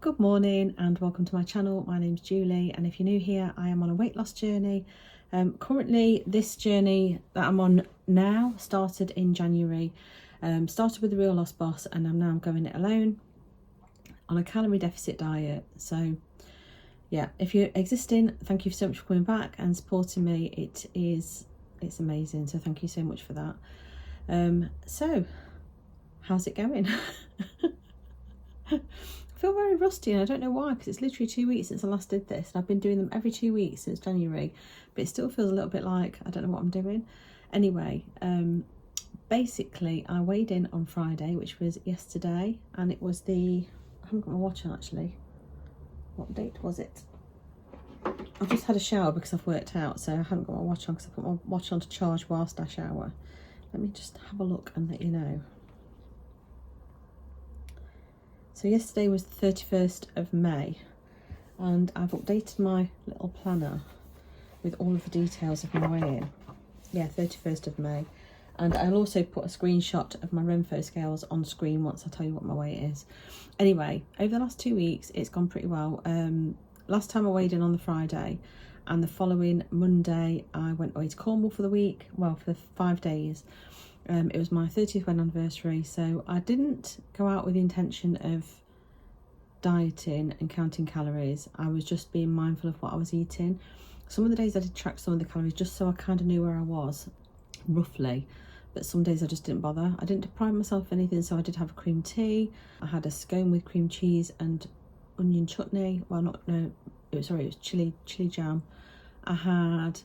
Good morning and welcome to my channel. My name's Julie, and if you're new here, I am on a weight loss journey. Currently, this journey that I'm on now started in January. Started with the Real Loss Boss, and I'm now going it alone on a calorie deficit diet. So yeah, if you're existing, thank you so much for coming back and supporting me. It's amazing, so thank you so much for that. So how's it going? I feel very rusty, and I don't know why, because it's literally 2 weeks since I last did this, and I've been doing them every 2 weeks since January, but it still feels a little bit like I don't know what I'm doing. Anyway, basically I weighed in on Friday, which was yesterday, and it was I haven't got my watch on actually. What date was it? I've just had a shower because I've worked out, so I haven't got my watch on because I put my watch on to charge whilst I shower. Let me just have a look and let you know. So yesterday was the 31st of May, and I've updated my little planner with all of the details of my weigh-in. Yeah, 31st of May. And I'll also put a screenshot of my Renfo scales on screen once I tell you what my weight is. Anyway, over the last 2 weeks, it's gone pretty well. Last time I weighed in on the Friday, and the following Monday, I went away to Cornwall for the week, well, for 5 days. It was my 30th wedding anniversary, so I didn't go out with the intention of dieting and counting calories. I was just being mindful of what I was eating. Some of the days I did track some of the calories just so I kind of knew where I was, roughly. But some days I just didn't bother. I didn't deprive myself of anything, so I did have a cream tea. I had a scone with cream cheese and onion chutney. Well, it was chili jam. I had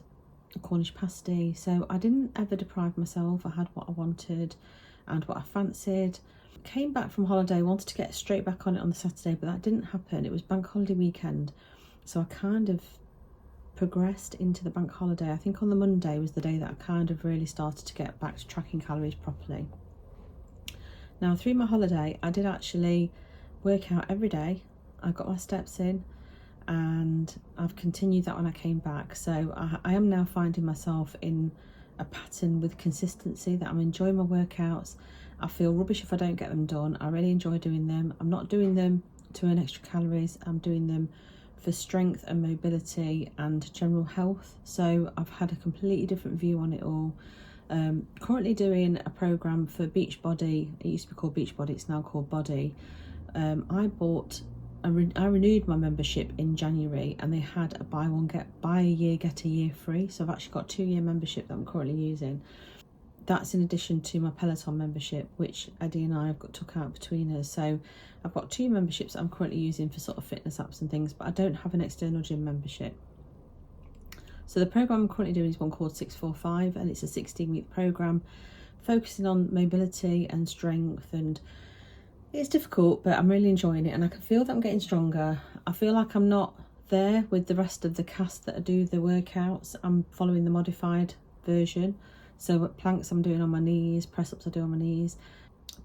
a Cornish pasty, so I didn't ever deprive myself. I had what I wanted and what I fancied. Came back from holiday, wanted to get straight back on it on the Saturday, but that didn't happen. It was bank holiday weekend, so I kind of progressed into the bank holiday. I think on the Monday was the day that I kind of really started to get back to tracking calories properly. Now through my holiday, I did actually work out every day. I got my steps in, and I've continued that when I came back. So I am now finding myself in a pattern with consistency, that I'm enjoying my workouts. I feel rubbish if I don't get them done. I really enjoy doing them. I'm not doing them to earn extra calories. I'm doing them for strength and mobility and general health. So I've had a completely different view on it all. Currently doing a program for Beachbody. It used to be called Beachbody, it's now called Body. I renewed my membership in January, and they had a buy a year get a year free. So I've actually got a 2-year membership that I'm currently using. That's in addition to my Peloton membership, which Eddie and I have took out between us. So I've got 2 memberships that I'm currently using for sort of fitness apps and things, but I don't have an external gym membership. So the program I'm currently doing is one called 645, and it's a 16-week program focusing on mobility and strength, and it's difficult, but I'm really enjoying it, and I can feel that I'm getting stronger. I feel like I'm not there with the rest of the cast that do the workouts. I'm following the modified version. So planks I'm doing on my knees, press ups I do on my knees.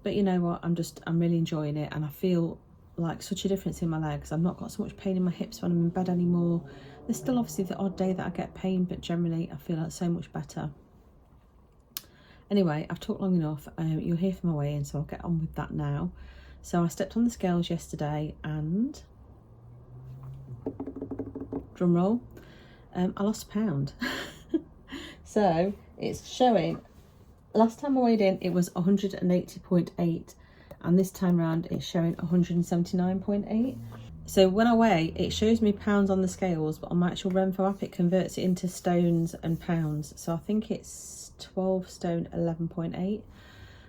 But you know what, I'm really enjoying it, and I feel like such a difference in my legs. I've not got so much pain in my hips when I'm in bed anymore. There's still obviously the odd day that I get pain, but generally I feel like so much better. Anyway, I've talked long enough. You'll hear from my weigh-in, so I'll get on with that now. So I stepped on the scales yesterday, and drum roll, I lost a pound. So it's showing, last time I weighed in it was 180.8, and this time around it's showing 179.8. So when I weigh, it shows me pounds on the scales, but on my actual Renfo app it converts it into stones and pounds. So I think it's 12 stone 11.8,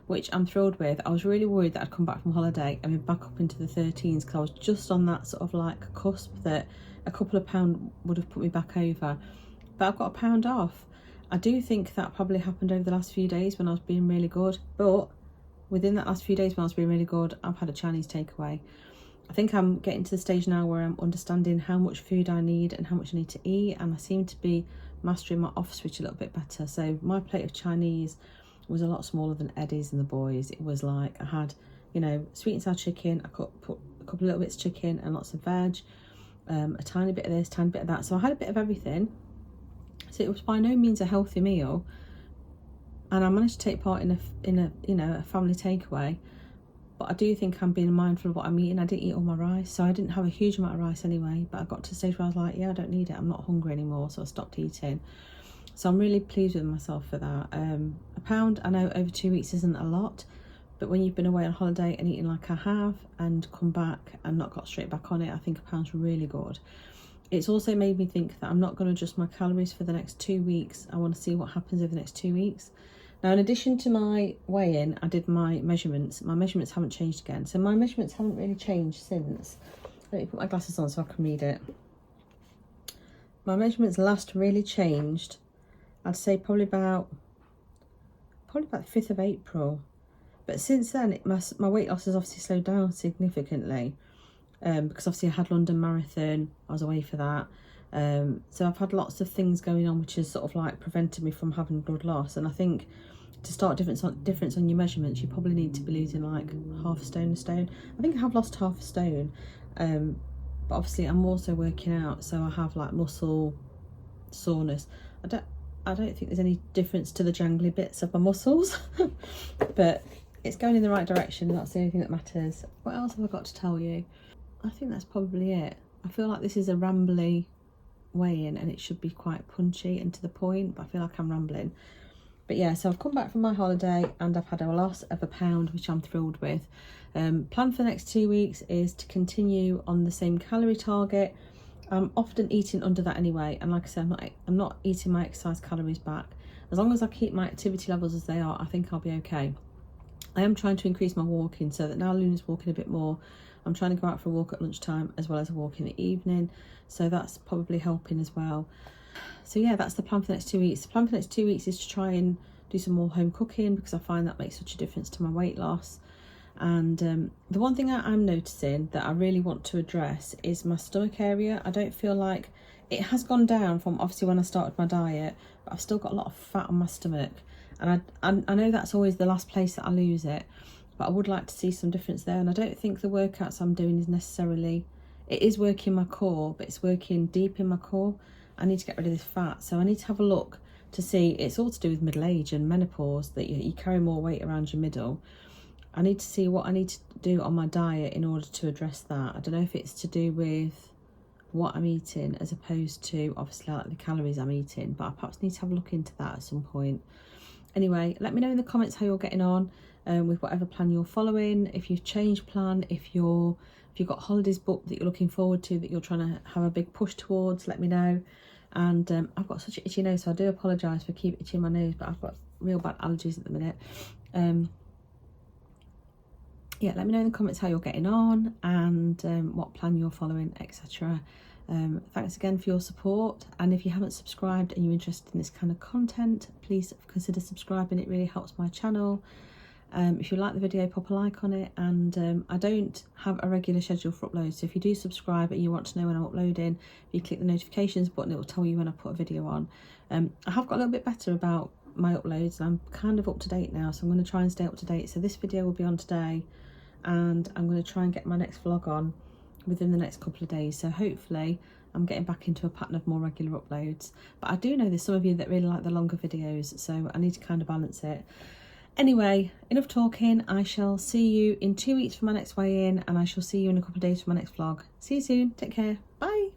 which I'm thrilled with. I was really worried that I'd come back from holiday and be back up into the 13s, because I was just on that sort of like cusp that a couple of pounds would have put me back over, but I've got a pound off. I do think that probably happened over the last few days when I was being really good, but within that last few days when I was being really good, I've had a Chinese takeaway. I think I'm getting to the stage now where I'm understanding how much food I need and how much I need to eat, and I seem to be mastering my off switch a little bit better. So my plate of Chinese was a lot smaller than Eddie's and the boys. It was like I had, you know, sweet and sour chicken, I put a couple of little bits of chicken and lots of veg, a tiny bit of this, tiny bit of that. So I had a bit of everything. So it was by no means a healthy meal, and I managed to take part in a family takeaway. but I do think I'm being mindful of what I'm eating. I didn't eat all my rice, so I didn't have a huge amount of rice anyway, but I got to a stage where I was like, yeah, I don't need it, I'm not hungry anymore, so I stopped eating. So I'm really pleased with myself for that. A pound, I know over 2 weeks isn't a lot, but when you've been away on holiday and eating like I have and come back and not got straight back on it, I think a pound's really good. It's also made me think that I'm not going to adjust my calories for the next 2 weeks. I want to see what happens over the next 2 weeks. Now, in addition to my weigh-in, I did my measurements. My measurements haven't changed again. So my measurements haven't really changed since. Let me put my glasses on so I can read it. My measurements last really changed, I'd say probably about the 5th of April. But since then, my weight loss has obviously slowed down significantly. Because obviously I had London Marathon, I was away for that. So I've had lots of things going on which has sort of like prevented me from having blood loss. And I think to start difference on your measurements, you probably need to be losing like half a stone. I think I have lost half a stone, but obviously I'm also working out, so I have like muscle soreness. I don't think there's any difference to the jangly bits of my muscles, but it's going in the right direction, and that's the only thing that matters. What else have I got to tell you? I think that's probably it. I feel like this is a rambly weigh-in and it should be quite punchy and to the point, but I feel like I'm rambling. But yeah, so I've come back from my holiday and I've had a loss of a pound, which I'm thrilled with. Plan for the next 2 weeks is to continue on the same calorie target. I'm often eating under that anyway, and like I said, I'm not eating my exercise calories back. As long as I keep my activity levels as they are, I think I'll be okay. I am trying to increase my walking so that now Luna's walking a bit more. I'm trying to go out for a walk at lunchtime as well as a walk in the evening, so that's probably helping as well. So yeah, that's the plan for the next 2 weeks. The plan for the next 2 weeks is to try and do some more home cooking, because I find that makes such a difference to my weight loss. And the one thing I'm noticing that I really want to address is my stomach area. I don't feel like it has gone down from obviously when I started my diet, but I've still got a lot of fat on my stomach, and I know that's always the last place that I lose it, but I would like to see some difference there. And I don't think the workouts I'm doing is necessarily, it is working my core, but it's working deep in my core. I need to get rid of this fat, so I need to have a look to see. It's all to do with middle age and menopause, that you carry more weight around your middle. I need to see what I need to do on my diet in order to address that. I don't know if it's to do with what I'm eating as opposed to obviously like the calories I'm eating, but I perhaps need to have a look into that at some point. Anyway, let me know in the comments how you're getting on with whatever plan you're following. If you've changed plan, if you've got holidays booked that you're looking forward to, that you're trying to have a big push towards, let me know. And I've got such an itchy nose, so I do apologise for keep itching my nose, but I've got real bad allergies at the minute. Yeah, let me know in the comments how you're getting on and what plan you're following, etc. Thanks again for your support, and if you haven't subscribed and you're interested in this kind of content, please consider subscribing. It really helps my channel. If you like the video, pop a like on it, and I don't have a regular schedule for uploads, so if you do subscribe and you want to know when I'm uploading, if you click the notifications button, it will tell you when I put a video on. I have got a little bit better about my uploads, and I'm kind of up to date now, so I'm going to try and stay up to date. So this video will be on today, and I'm going to try and get my next vlog on within the next couple of days, so hopefully I'm getting back into a pattern of more regular uploads. But I do know there's some of you that really like the longer videos, so I need to kind of balance it. Anyway, enough talking. I shall see you in 2 weeks for my next weigh-in, and I shall see you in a couple of days for my next vlog. See you soon. Take care. Bye.